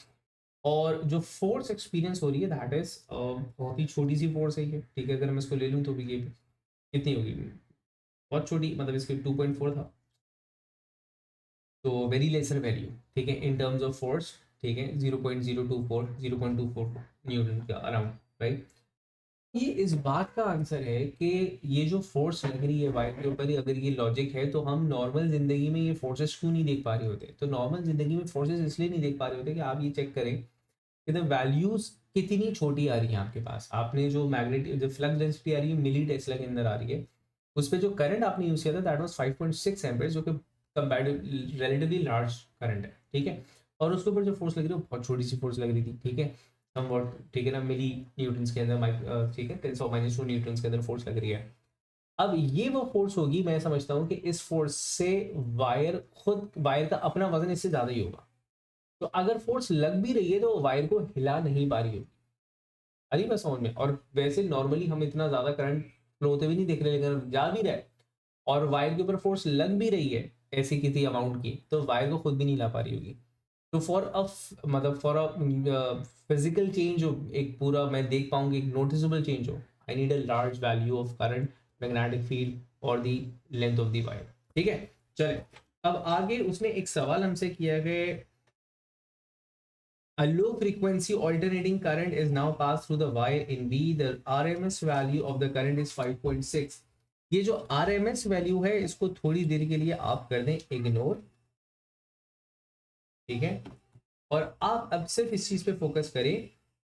और जो फोर्स एक्सपीरियंस हो रही है दैट इज बहुत ही छोटी सी फोर्स है ये। ठीक है, अगर मैं इसको ले लूँ तो भी ये कितनी होगी, बहुत छोटी, मतलब इसके 2.4 था, तो वेरी लेसर वैल्यू। ठीक है, इन टर्म्स ऑफ फोर्स। ठीक है, 0.024 0.24 न्यूटन का अराउंड, राइट। ये इस बात का आंसर है कि ये जो फोर्स लग रही है वायर के ऊपर, अगर ये लॉजिक है तो हम नॉर्मल जिंदगी में ये फोर्सेस क्यों नहीं देख पा रहे होते। तो नॉर्मल जिंदगी में फोर्सेस इसलिए नहीं देख पा रहे होते कि आप ये चेक करें कि द वैल्यूज कितनी छोटी आ रही है आपके पास। आपने जो मैग्नेटिक जो फ्लक्स डेंसिटी आ रही है मिली टेस्ला के अंदर आ रही है, उस पर जो करंट आपने यूज किया था दैट वाज 5.6 एम्पीयर, जो कि रिलेटिवली लार्ज करंट है। ठीक है, और उसके ऊपर जो फोर्स लग रही है वो बहुत छोटी सी फोर्स लग रही थी। ठीक है, समवॉट, ठीक है ना, मिली न्यूटन्स के अंदर, ठीक है 10⁻² न्यूटन्स के अंदर फोर्स लग रही है। अब ये वो फोर्स होगी, मैं समझता हूँ कि इस फोर्स से वायर खुद, वायर का अपना वजन इससे ज्यादा ही होगा। तो अगर फोर्स लग भी रही है तो वायर को हिला नहीं पा रही होगी। अरे बस समझ में। और वैसे नॉर्मली हम इतना ज्यादा करंट फ्लो होते भी नहीं देख रहे, लेकिन जा भी रहा है और वायर के ऊपर फोर्स लग भी रही है ऐसी किसी अमाउंट की, तो वायर को खुद भी नहीं ला पा रही होगी। तो फॉर अ मतलब फॉर अ फिजिकल चेंज हो, एक पूरा मैं देख पाऊंगी, एक नोटिसेबल चेंज हो, I need a large value of current, magnetic field और the length of the wire. ठीक है, चले। अब आगे उसने एक सवाल हमसे किया कि a low frequency alternating current is now passed through the wire in B. The RMS value of the current is 5.6। ये जो RMS वैल्यू है इसको थोड़ी देर के लिए आप कर दें इग्नोर। ठीक है, और आप अब सिर्फ इस चीज पे फोकस करें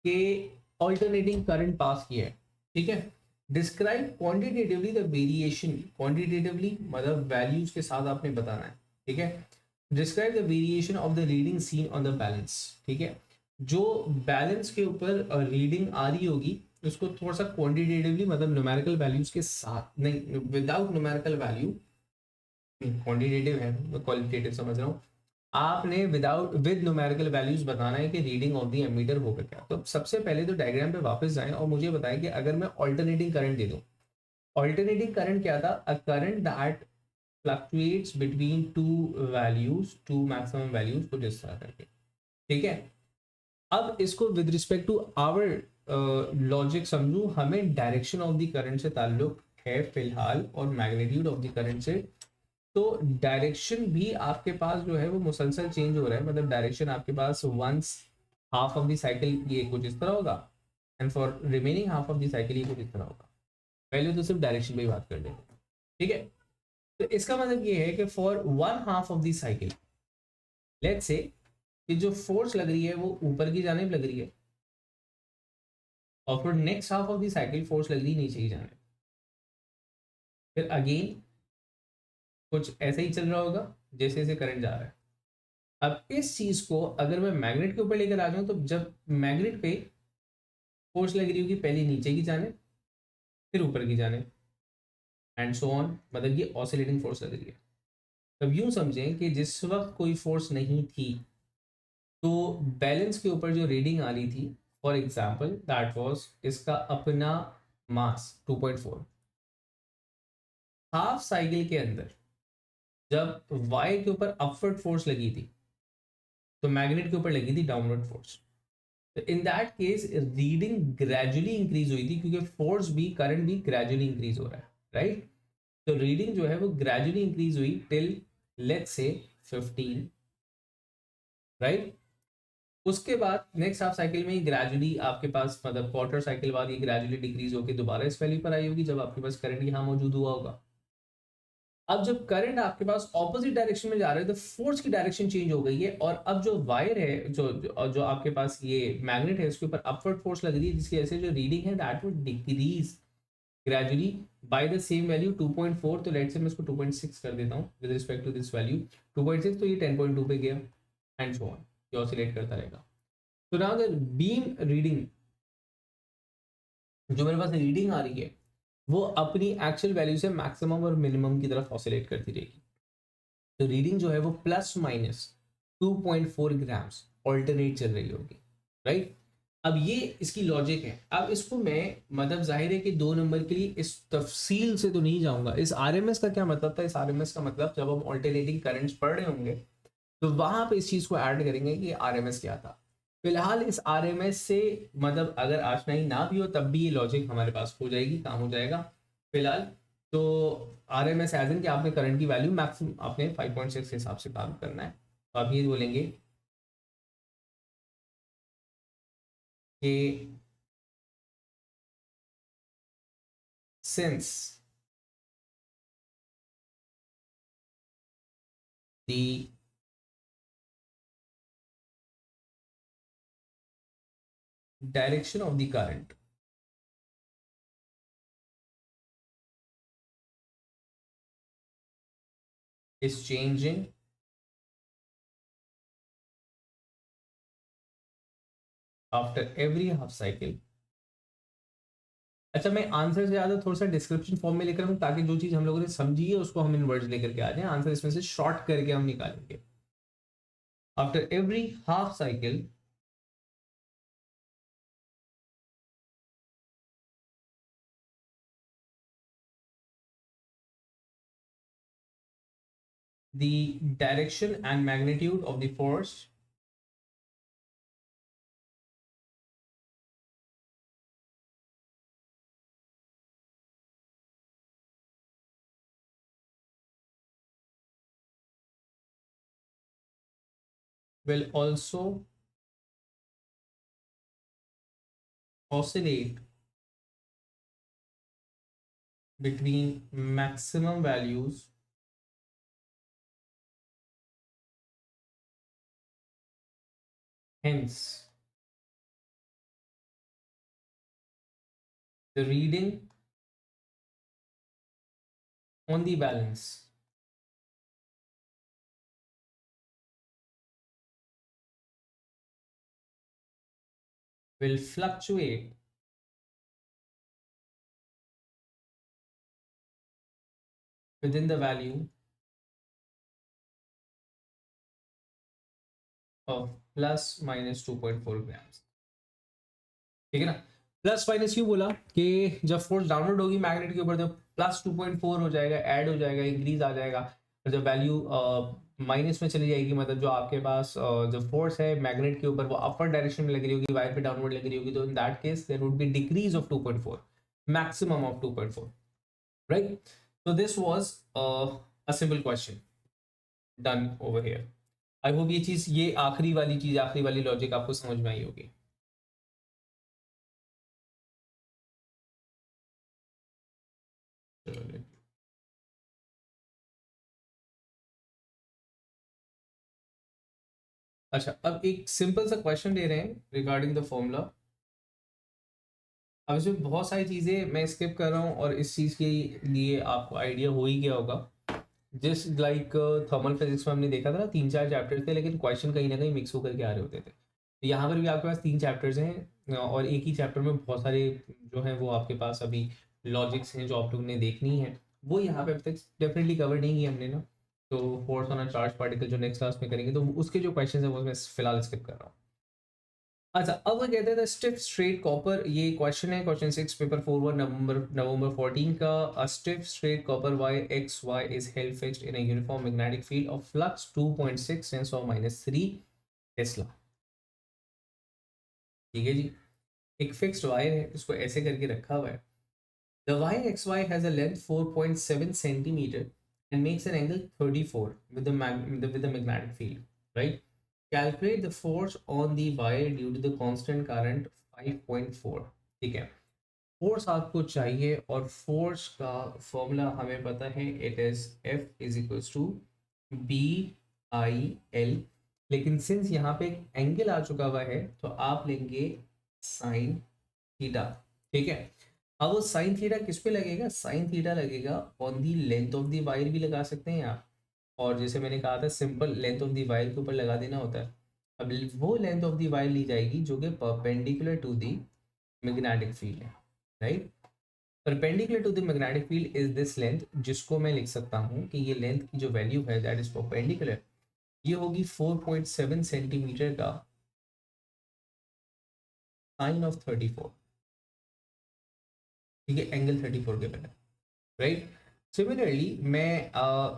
कि ऑल्टरनेटिंग करंट पास किया है। ठीक है, describe quantitatively the variation, quantitatively मतलब वैल्यूज के साथ आपने बताना है। ठीक है, describe the variation of the reading seen on the balance. ठीक है, जो बैलेंस के ऊपर रीडिंग आ रही होगी उसको थोड़ा सा क्वांटिटेटिवली, मतलब न्यूमेरिकल वैल्यूज के साथ नहीं, विदाउट न्यूमेरिकल वैल्यू, क्वांटिटेटिव है मैं क्वालिटेटिव समझ रहा हूँ। आपने विदाउट विद न्यूमेरिकल वैल्यूज बताना है कि रीडिंग ऑफ द एमीटर होगा क्या। तो सबसे पहले तो डायग्राम पे वापस जाएं और मुझे बताएं कि अगर मैं ऑल्टरनेटिंग करंट दे दूं, ऑल्टरनेटिंग करंट क्या था, a current that fluctuates between two values, two maximum values, कुछ इस तरह करके। ठीक है, अब इसको with respect to our logic समझूं, हमें डायरेक्शन ऑफ द करंट से ताल्लुक है फिलहाल और मैग्नीट्यूड ऑफ द करंट से। तो डायरेक्शन भी आपके पास जो है वो मुसलसल चेंज हो रहा है, मतलब डायरेक्शन आपके पास once half of the cycle ये कुछ इस तरह होगा and for remaining half of the cycle ये कुछ इस तरह होगा। पहले तो सिर्फ डायरेक्शन पे ही बात कर लेंगे, ठीक है। तो इसका मतलब ये है कि for one half of the cycle let's say कि जो फोर्स लग रही है वो ऊपर की जानिब लग रही है, और फिर next half of the cycle force लग रही है नीचे की जानिब। फिर अगेन कुछ ऐसे ही चल रहा होगा जैसे जैसे करंट जा रहा है। अब इस चीज को अगर मैं मैग्नेट के ऊपर लेकर आ जाऊं, तो जब मैग्नेट पे फोर्स लग रही होगी पहले नीचे की जानिब फिर ऊपर की जानिब एंड सो ऑन, मतलब ये ऑसिलेटिंग फोर्स लग रही है। तब यूं समझें कि जिस वक्त कोई फोर्स नहीं थी तो बैलेंस के ऊपर जो रीडिंग आ रही थी, फॉर एग्जाम्पल दैट वाज इसका अपना मास 2.4। हाफ साइकिल के अंदर जब वाई के ऊपर अपवर्ड फोर्स लगी थी तो मैग्नेट के ऊपर लगी थी डाउनवर्ड फोर्स। तो in that case reading gradually increase हुई थी, क्योंकि फोर्स भी करंट भी ग्रेजुअली इंक्रीज हो रहा है, राइट। तो रीडिंग जो है वो ग्रेजुअली इंक्रीज हुई टिल लेट्स से 15, राइट। उसके बाद नेक्स्ट हाफ साइकिल में ग्रेजुअली आपके पास, मतलब क्वार्टर साइकिल बाद ये ग्रेजुअली डिक्रीज होकर दोबारा इस वैल्यू पर आई होगी जब आपके पास करंट यहाँ मौजूद हुआ होगा। अब जब करंट आपके पास ऑपोजिट डायरेक्शन में जा रहा है तो फोर्स की डायरेक्शन चेंज हो गई है, और अब जो वायर है जो आपके पास ये मैग्नेट है उसके ऊपर अपवर्ड फोर्स लग रही है, जिसकी वजह से जो रीडिंग है that would decrease gradually by the same value 2.4। तो लेट्स से मैं इसको 2.6 कर देता हूँ with respect to this value 2.6, तो ये 10.2 पे गया एंड सो ऑन, ये ऑसिलेट करता रहेगा। तो ना अगर बीम रीडिंग जो मेरे पास रीडिंग आ रही है वो अपनी एक्चुअल वैल्यू से मैक्सिमम और मिनिमम की तरफ ऑसिलेट करती रहेगी। तो रीडिंग जो है वो प्लस माइनस 2.4 ग्राम्स ऑल्टरनेट चल रही होगी, राइट। अब ये इसकी लॉजिक है। अब इसको मैं, मतलब जाहिर है कि 2 नंबर के लिए इस तफसील से तो नहीं जाऊंगा। इस आरएमएस का क्या मतलब था? इस आरएमएस का मतलब जब हम ऑल्टरनेटिंग करंट्स पढ़ रहे होंगे तो वहां पे इस चीज को ऐड करेंगे कि आरएमएस क्या था। फिलहाल इस आरएमएस से मतलब अगर आशनाई ना भी हो तब भी ये लॉजिक हमारे पास हो जाएगी, काम हो जाएगा फिलहाल। तो आरएमएस एज इन कि आपने करंट की वैल्यू मैक्सिमम आपने 5.6 के हिसाब से काम करना है। तो आप ये बोलेंगे कि since the direction of the current is changing after every half cycle। अच्छा, मैं आंसर से ज्यादा थोड़ा सा डिस्क्रिप्शन फॉर्म में लेकर हूँ ताकि जो चीज हम लोगों ने समझी है उसको हम इन वर्ड्स लेकर के आ जाएं। आंसर इसमें से शॉर्ट करके हम निकालेंगे। After every half cycle the direction and magnitude of the force will also oscillate between maximum values hence the reading on the balance will fluctuate within the value of plus minus 2.4 grams. ठीक है ना। Plus minus क्यों बोला कि जब force download होगी magnet के ऊपर तो प्लस 2.4 हो जाएगा, ऐड हो जाएगा, इंक्रीज आ जाएगा। और जब वैल्यू माइनस में चली जाएगी, मतलब जो आपके पास जो फोर्स है मैग्नेट के ऊपर वो अपवर्ड डायरेक्शन में लग रही होगी, वायर पे डाउनवर्ड लग रही होगी, तो in that case there would be decrease of 2.4, maximum of 2.4, right? So this was a simple question done over here. I hope ये आखिरी वाली चीज, आखिरी वाली लॉजिक आपको समझ में आई होगी। चलो, अच्छा अब एक सिंपल सा क्वेश्चन दे रहे हैं रिगार्डिंग द फॉर्मूला। अब इसमें बहुत सारी चीज़ें मैं स्किप कर रहा हूँ और इस चीज़ के लिए आपको आइडिया हो ही गया होगा। जिस लाइक थर्मल फिजिक्स में हमने देखा था ना, 3-4 चैप्टर थे लेकिन क्वेश्चन कहीं ना कहीं मिक्स होकर के आ रहे होते थे। तो यहाँ पर भी आपके पास 3 चैप्टर्स हैं और एक ही चैप्टर में बहुत सारे जो हैं वो आपके पास अभी लॉजिक्स हैं जो आप लोग ने देखनी है। वो यहाँ पे अब तक डेफिनेटली कवर नहीं किया हमने ना। तो force on a charge particle जो नेक्स्ट क्लास में करेंगे, तो उसके जो क्वेश्चन है वो मैं फिलहाल स्किप कर रहा हूँ। अच्छा अब वो कहते हैं स्टिफ स्ट्रेट कॉपर, ये क्वेश्चन है क्वेश्चन 6 पेपर 4 नवंबर 14 का। A stiff straight copper wire X Y is held fixed in a uniform magnetic field of flux 2.6 10⁻³ tesla. ठीक है जी, एक फिक्स्ड वायर है, इसको ऐसे करके रखा हुआ है। The wire X Y has a length 4.7 centimetre and makes an angle 34 with the magnetic field, right? Calculate the force on the wire due to the constant current 5.4। ठीक है, फोर्स आपको चाहिए और फोर्स का फॉर्मूला हमें पता है, it is F is equals to BI/L। लेकिन सिंस यहाँ पे एक एंगल आ चुका हुआ है तो आप लेंगे साइन थीटा। ठीक है, अब वो साइन थीटा किस पे लगेगा? साइन थीटा लगेगा on the length of the wire, भी लगा सकते हैं आप। और जैसे मैंने कहा था simple length of the wire के ऊपर लगा देना होता है। अब वो लेंथ ऑफ दी वायर ली जाएगी जो कि perpendicular to the magnetic field है, right? Perpendicular to the magnetic field is this length, जिसको मैं लिख सकता हूँ कि ये लेंथ की जो वैल्यू है दैट इज परपेंडिकुलर, ये होगी 4.7 सेंटीमीटर का साइन ऑफ 34। ठीक है, एंगल 34 के बराबर, राइट? सिमिलरली मैं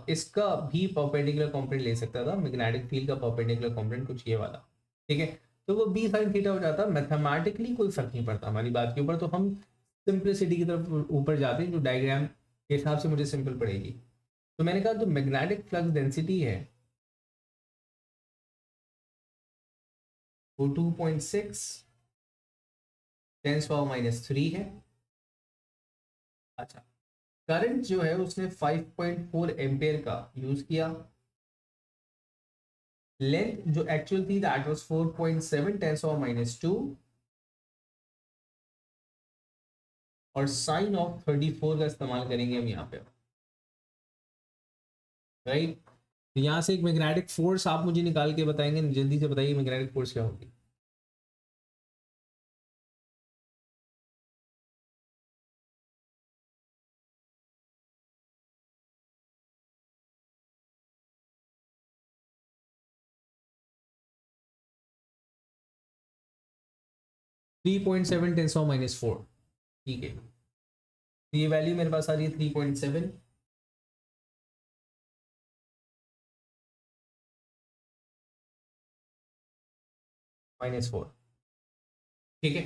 इसका भी परपेंडिकुलर कंपोनेंट ले सकता था, मैग्नेटिक फील्ड का परपेंडिकुलर कंपोनेंट कुछ ये वाला। ठीक है, तो वो बी साइन थीटा हो जाता। मैथमेटिकली कोई फर्क नहीं पड़ता हमारी बात के ऊपर, तो हम सिंप्लिसिटी की तरफ ऊपर जाते हैं, जो डायग्राम के हिसाब से मुझे सिंपल पड़ेगी। तो मैंने कहा जो मैग्नेटिक फ्लक्स डेंसिटी है वो 2.6 10⁻³ है। अच्छा, करंट जो है उसने 5.4 एम्पेयर का यूज किया। लेंथ जो एक्चुअल थी दैट वाज 4.7 10⁻², और साइन ऑफ 34 का इस्तेमाल करेंगे हम यहाँ पे, राइट? तो यहाँ से एक मैग्नेटिक फोर्स आप मुझे निकाल के बताएंगे, जल्दी से बताइए मैग्नेटिक फोर्स क्या होगी? 3.7 10⁻⁴। ठीक है, तो ये वैल्यू मेरे पास आ रही है 3.7 -4। ठीक है,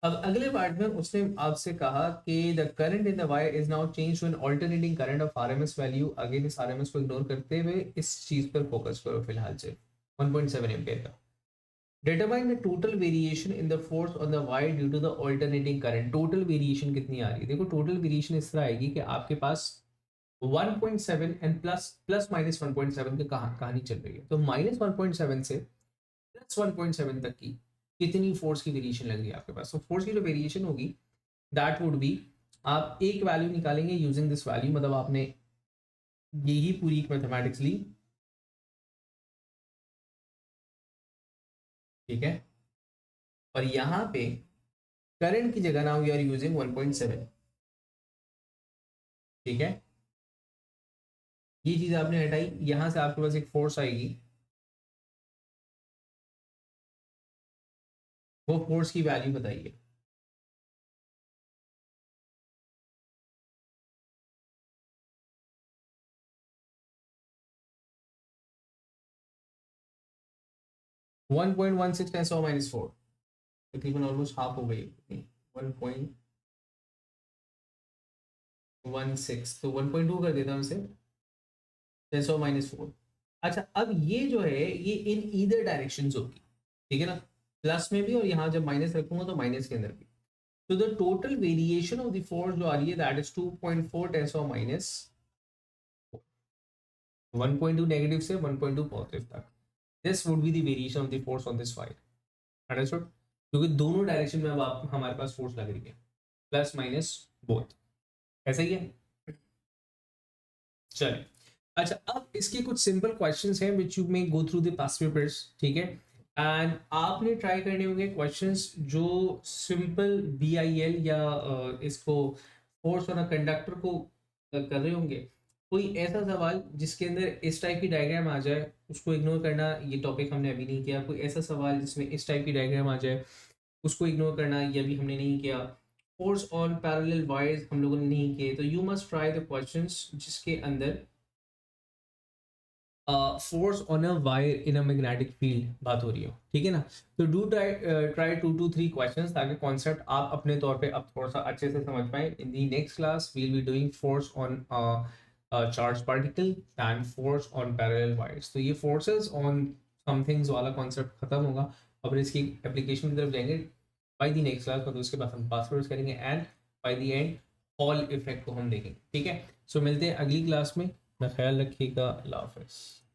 अब अगले पार्ट में उसने आपसे कहा कि the current in the wire is now change to an alternating current of RMS value. Again इस आरएमएस को इग्नोर करते हुए इस चीज पर फोकस करो फिलहाल से, 1.7 एम्पियर का। Determine the total variation in the force on the wire due to the alternating current. Total variation कितनी आ रही है? देखो टोटल वेरिएशन इस तरह आएगी कि आपके पास 1.7 एंड प्लस प्लस माइनस 1.7 की कहानी चल रही है, तो -1.7 से +1.7 तक की कितनी फोर्स की वेरिएशन लग रही है आपके पास? तो फोर्स की जो वेरिएशन होगी दैट वुड बी, आप एक वैल्यू निकालेंगे यूजिंग दिस वैल्यू, मतलब आपने यही पूरी मैथमेटिक्स ली। ठीक है, और यहाँ पे करंट की जगह नाउ वी आर यूजिंग 1.7। ठीक है, ये चीज आपने हटाई, यहां से आपके पास एक फोर्स आएगी, वो फोर्स की वैल्यू बताइए। 1.16 10 to minus 4, तकरीबन ऑलमोस्ट हाफ हो गई। 1.16 तो 1.2 कर देता हूँ इसे, 10 to minus 4। अच्छा, अब ये जो है ये इन ईदर डायरेक्शंस होगी, ठीक है ना, प्लस में भी और यहाँ जब माइनस रखूंगा तो माइनस के अंदर भी। तो the total variation of the force जो आ रही है that is 2.4 10 to minus 1.2 negative से 1.2 पॉजिटिव तक। This would be the variation of the force on this wire, understood? क्योंकि दोनों डायरेक्शन में अब आप हमारे पास फोर्स लग रही है, प्लस माइनस बोथ, ऐसा ही है। चलिए, अच्छा अब इसके कुछ सिंपल क्वेश्चंस हैं which you may go through the past papers, ठीक है, एंड आपने ट्राई करने होंगे क्वेश्चंस जो सिंपल BIL या इसको फोर्स ऑन अ कंडक्टर को कर रहे होंगे। कोई ऐसा सवाल जिसके अंदर इस टाइप की डायग्राम आ जाए उसको इग्नोर करना, ये टॉपिक हमने अभी नहीं किया। कोई ऐसा सवाल जिसमें इस टाइप की डायग्राम आ जाए उसको इग्नोर करना, ये भी हमने नहीं किया। फोर्स ऑन पैरेलल वायर्स हम लोगों ने नहीं किए। तो you must try the questions जिसके अंदर force on a wire in a magnetic field बात हो रही हो, ठीक है ना। तो do try try 2 to 3 questions ताकि कॉन्सेप्ट आप अपने तौर पे अब थोड़ा सा अच्छे से समझ पाए। In the next class we will be doing force on charge particle and force on parallel wires. तो ये फोर्सेस ऑन समथिंग्स वाला कॉन्सेप्ट खत्म होगा, अब इसकी एप्लीकेशन की तरफ जाएंगे बाय द नेक्स्ट क्लास। तो उसके बाद हम पासवर्ड्स करेंगे and by the end hall effect को हम देखेंगे, ठीक है। सो मिलते हैं अगली क्लास में, अपना ख्याल रखिएगा, अल्लाह हाफिज़।